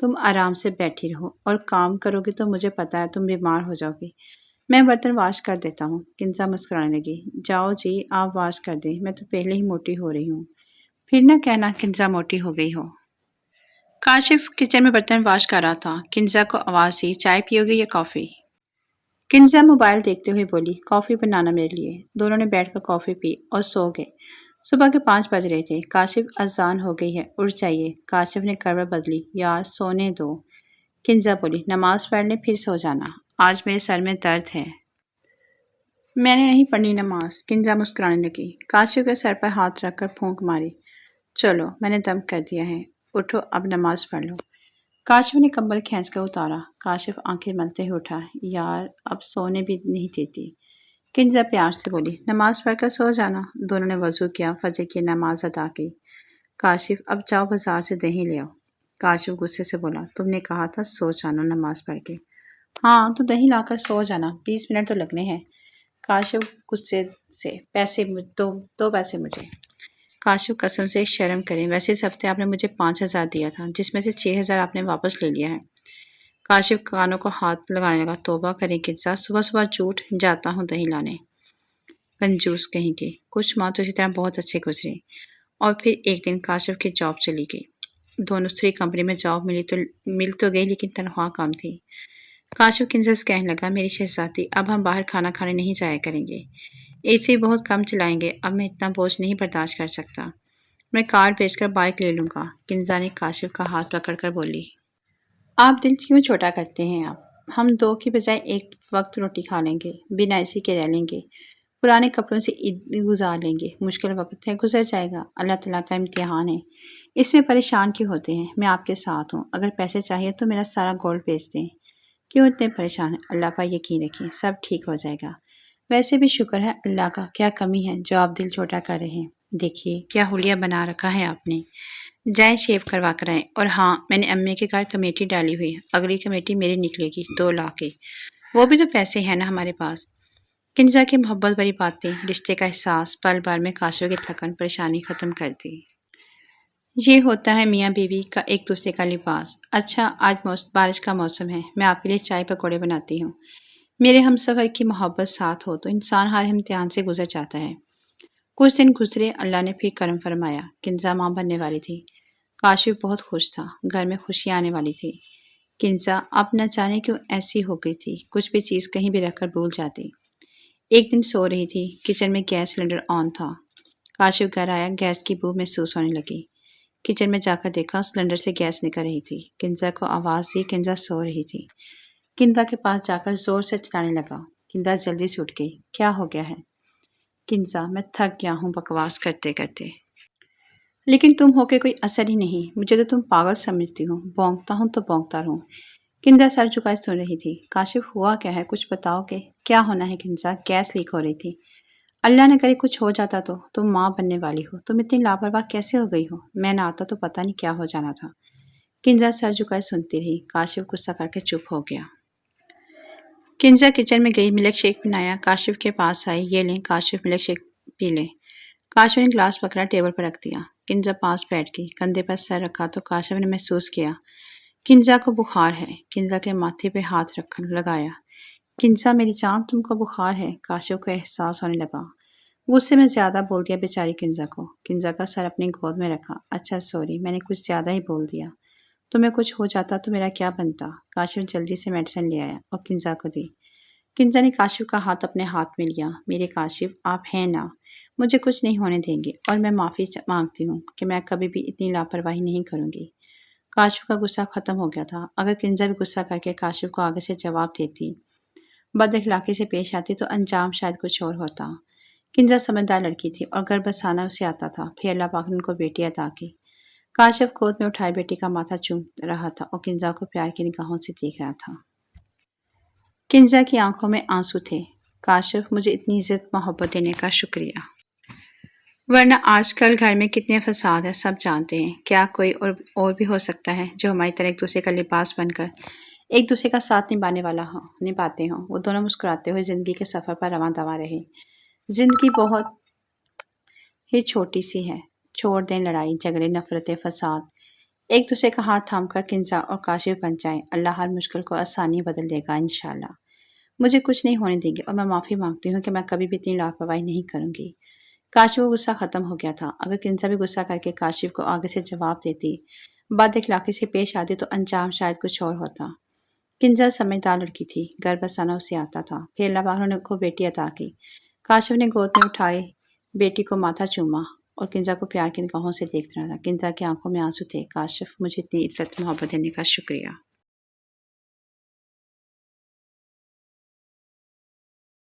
تم آرام سے بیٹھی رہو اور کام کرو گی تو مجھے پتا ہے تم بیمار ہو جاؤ گی۔ میں برتن واش کر دیتا ہوں۔ کنزا مسکرانے لگی۔ جاؤ جی آپ واش کر دیں، میں تو پہلے ہی موٹی ہو رہی ہوں۔ پھر نہ کہنا کنزا موٹی ہو گئی ہو۔ کاشف کچن میں برتن واش کر رہا تھا۔ کنزا کو آواز دی، چائے پیو گے یا کافی؟ کنزا موبائل دیکھتے ہوئے بولی، کافی بنانا میرے لیے۔ دونوں نے بیٹھ کر کافی پی اور سو گئے۔ صبح کے 5 بج رہے تھے۔ کاشف اذان ہو گئی ہے، اٹھ جائیے۔ کاشف نے کروٹ بدلی، یار سونے دو۔ کنزا بولی، نماز پڑھ لیں پھر سو جانا، آج میرے سر میں درد ہے۔ میں نے نہیں پڑھنی نماز۔ کنزا مسکرانے لگی۔ کاشف کے سر پر ہاتھ رکھ کر پھونک ماری، چلو میں نے دم کر دیا ہے، اٹھو اب نماز پڑھ لو۔ کاشف نے کمبل کھینچ کر اتارا۔ کاشف آنکھیں ملتے ہوئے اٹھا، یار اب سونے بھی نہیں دیتی۔ کنزا پیار سے بولی، نماز پڑھ کر سو جانا۔ دونوں نے وضو کیا، فجر کی نماز ادا کی۔ کاشف، اب جاؤ بازار سے دہی لے آؤ۔ کاشف غصے سے بولا، تم نے کہا تھا سو جانا نماز پڑھ کے۔ ہاں تو دہی لا کر سو جانا، 20 منٹ تو لگنے ہیں۔ کاشف غصے سے، پیسے دو پیسے مجھے۔ کاشف قسم سے شرم کریں، ویسے اس ہفتے آپ نے مجھے 5,000 دیا تھا جس میں سے 6,000 آپ نے واپس لے لیا ہے۔ کاشف کانوں کو ہاتھ لگانے لگا، توبہ کریں کنزا، صبح صبح جھوٹ، جاتا ہوں دہی لانے۔ کنجوس کہیں گے۔ کچھ ماہ تو اسی طرح بہت اچھے گزرے اور پھر ایک دن کاشف کی جاب چلی گئی۔ دوسری کمپنی میں جاب مل تو گئی لیکن تنخواہ کم تھی۔ کاشف کنزا سے کہنے لگا، میری شہزادی اب ہم باہر کھانا کھانے نہیں جایا کریں گے، اے سی بہت کم چلائیں گے، اب میں اتنا بوجھ نہیں برداشت کر سکتا، میں کار بیچ کر بائک لے لوں گا۔ کنزا نے کاشف کا ہاتھ پکڑ کر بولی، آپ دل کیوں چھوٹا کرتے ہیں ہم 2 کی بجائے 1 وقت روٹی کھا لیں گے، بنا اے سی کے رہ لیں گے، پرانے کپڑوں سے عید گزار لیں گے، مشکل وقت ہے گزر جائے گا، اللہ تعالیٰ کا امتحان ہے، اس میں پریشان کیوں ہوتے ہیں، میں آپ کے ساتھ ہوں، اگر پیسے چاہیے تو میرا سارا گولڈ بیچ دیں، کیوں اتنے پریشان ہیں، اللہ پر یقین رکھیں سب ٹھیک ہو جائے گا، ویسے بھی شکر ہے اللہ کا، کیا کمی ہے جو آپ دل چھوٹا کر رہے ہیں، دیکھیے کیا حلیہ بنا رکھا ہے آپ نے، جائیں شیو کروا کر آئیں، اور ہاں میں نے امی کے گھر کمیٹی ڈالی ہوئی ہے، اگلی کمیٹی میری نکلے گی 2 لاکھ کی، وہ بھی تو پیسے ہیں نا ہمارے پاس۔ کنزا کی محبت بھری باتیں، رشتے کا احساس پل بھر میں کاشف کی تھکن پریشانی ختم کر دی۔ یہ ہوتا ہے میاں بیوی کا ایک دوسرے کا لباس۔ اچھا آج بارش کا موسم ہے، میں آپ کے لیے چائے پکوڑے بناتی ہوں، میرے ہم سفر کی محبت ساتھ ہو تو انسان ہر امتحان سے گزر جاتا ہے۔ کچھ دن گزرے، اللہ نے پھر کرم فرمایا، کنزا ماں بننے والی تھی۔ کاشف بہت خوش تھا، گھر میں خوشیاں آنے والی تھی۔ کنزا اب نہ جانے کیوں ایسی ہو گئی تھی، کچھ بھی چیز کہیں بھی رکھ کر بھول جاتی۔ ایک دن سو رہی تھی، کچن میں گیس سلنڈر آن تھا، کاشف گھر آیا، گیس کی بو محسوس ہونے لگی، کچن میں جا کر دیکھا سلنڈر سے گیس نکل رہی تھی، کنزا کو آواز دی، کنزا سو رہی تھی، کنزا کے پاس جا کر زور سے چلانے لگا، کنزا جلدی سے اٹھ گئی، کیا ہو گیا ہے؟ کنزا، میں تھک گیا ہوں بکواس کرتے کرتے، لیکن تم ہو کے کوئی اثر ہی نہیں، مجھے تو تم پاگل سمجھتی ہو، بونکتا ہوں تو بونکتا رہوں۔ کنزا سر جھکائے سن رہی تھی، کاشف ہوا کیا ہے کچھ بتاؤ کہ، کیا ہونا ہے کنزا، گیس لیک ہو رہی تھی، اللہ نہ کرے کچھ ہو جاتا تو، تم ماں بننے والی ہو، تم اتنی لاپرواہ کیسے ہو گئی ہو، میں نہ آتا تو پتہ نہیں کیا ہو جانا تھا۔ کنزا سر جھکائے سنتی رہی، کاشف غصہ کر کے چپ ہو گیا۔ کنزا کچن میں گئی، ملک شیک بنایا، کاشف کے پاس آئی، یہ لیں کاشف ملک شیک پی لیں۔ کاشف نے گلاس پکڑا، ٹیبل پر رکھ دیا، کنزا پاس بیٹھ گئی، کندھے پر سر رکھا تو کاشف نے محسوس کیا کنزا کو بخار ہے، کنزا کے ماتھے پہ ہاتھ لگایا، کنزا میری جان تم کو بخار ہے، کاشف کو احساس ہونے لگا، غصے میں زیادہ بول دیا بیچاری کنزا کو، کنزا کا سر اپنی گود میں رکھا، اچھا سوری میں نے کچھ زیادہ ہی بول دیا، تمہیں کچھ ہو جاتا تو میرا کیا بنتا۔ کاشف جلدی سے میڈیسن لے آیا اور کنزا کو دی، کنزا نے کاشف کا ہاتھ اپنے ہاتھ میں لیا، میرے کاشف آپ ہیں نا، مجھے کچھ نہیں ہونے دیں گے اور میں معافی مانگتی ہوں کہ میں کبھی بھی اتنی لاپرواہی نہیں کروں گی۔ کاشف کا غصہ ختم ہو گیا تھا، اگر کنزا بھی غصہ کر کے کاشف کو آگے سے جواب دیتی، بد اخلاقی سے پیش آتی تو انجام شاید کچھ اور ہوتا۔ کنزا سمجھدار لڑکی تھی اور گھر بسانا اسے آتا تھا، پھر اللہ پاک نے ان کو بیٹی عطا کی۔ کاشف گود میں اٹھائے بیٹی کا ماتھا چوم رہا تھا اور کنزا کو پیار کی نگاہوں سے دیکھ رہا تھا۔ کنزا کی آنکھوں میں آنسو تھے، کاشف مجھے اتنی عزت محبت دینے کا شکریہ، ورنہ آج کل گھر میں کتنے فساد ہیں سب جانتے ہیں، کیا کوئی اور بھی ہو سکتا ہے جو ہماری طرح ایک دوسرے کا لباس بن کر ایک دوسرے کا ساتھ نبھاتے ہوں۔ وہ دونوں مسکراتے ہوئے زندگی کے سفر پر رواں دواں رہے۔ زندگی بہت ہی چھوٹی سی ہے، چھوڑ دیں لڑائی جھگڑے نفرتیں فساد، ایک دوسرے کا ہاتھ تھام کر کنزا اور کاشف بن جائیں۔ اللہ ہر مشکل کو آسانی بدل دے گا انشاءاللہ۔ مجھے کچھ نہیں ہونے دیں گے اور میں معافی مانگتی ہوں کہ میں کبھی بھی اتنی لاپرواہی نہیں کروں گی۔ کاشف کو غصہ ختم ہو گیا تھا۔ اگر کنزا بھی غصہ کر کے کاشف کو آگے سے جواب دیتی، بد اخلاقی سے پیش آتی تو انجام شاید کچھ اور ہوتا۔ کنزا سمجھدار لڑکی تھی، گھر بسانا اسے آتا تھا۔ پھر اللہ پاک نے کو بیٹی عطا کی۔ کاشف نے گود میں اٹھائے بیٹی کو ماتھا چوما اور کنزا کو پیار کی نگاہوں سے دیکھتا رہا۔ کنزا کی آنکھوں میں آنسو تھے۔ کاشف، مجھے اتنی عزت محبت دینے کا شکریہ۔